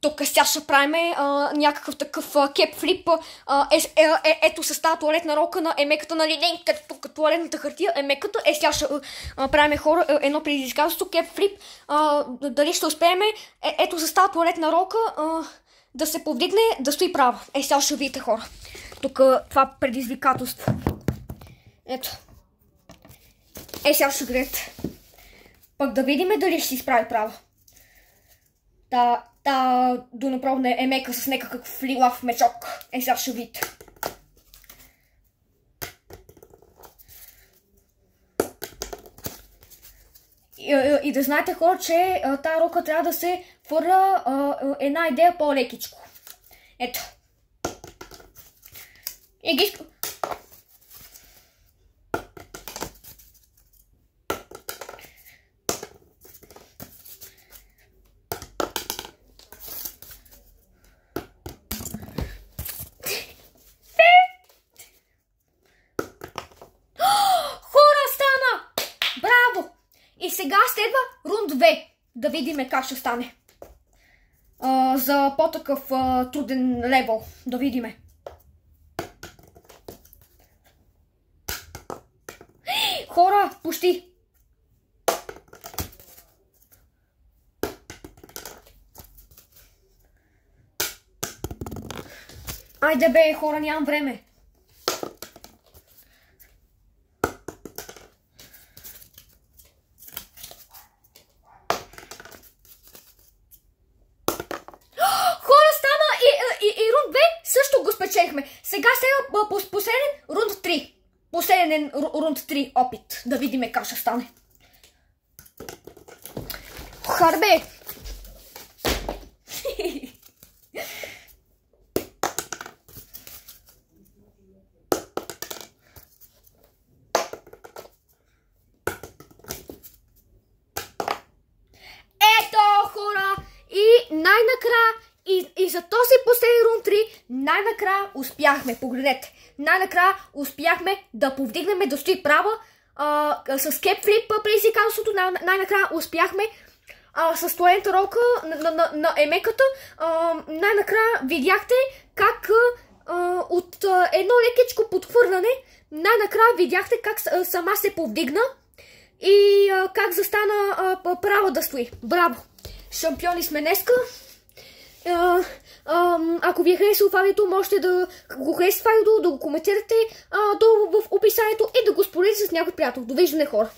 Тук сега ще правим някакъв такъв кеп флип. Ето с тази туалетна рока на емеката на линейката. Тук туалетната хартия, емеката. Сега ще правим хора едно предизвикателство, кеп флип. Дали ще успеем? Ето с тази туалетна рока да се повдигне, да стои право. Сега ще видите хора. Тук това предизвикателство. Ето. Сега ще гледате. Пък да видим дали ще си изправи право. Донаправо е мека с някакъв лилав мечок. Сега ще видите. И да знаете хора, че тази рока трябва да се фърля една идея по-лекичко. Ето. И ги искам. И сега следва рунд 2. Да видим как ще стане. За по-такъв труден левел. Да видим. Хора, почти. Айде бе, хора, нямам време. Също го спечелихме. Сега последен рунд 3. Последен рунд 3 опит. Да видим как ще стане. Харбе! Ето хора! И най-накрая И за този последен рунд 3 най-накрая успяхме, погледнете, най-накрая успяхме да повдигнем, да стои права с кепфлип предизвикателството, най-накрая успяхме с туалетната рока на емеката, най-накрая видяхте как от едно лекичко подхвърляне, най-накрая видяхте как сама се повдигна и как застана права да стои. Браво! Шампиони сме днеска! Ако ви е харесало това видео, можете да го харесате това видео, да го коментирате долу в описанието и да го споделите с някой приятел. Довиждане хора!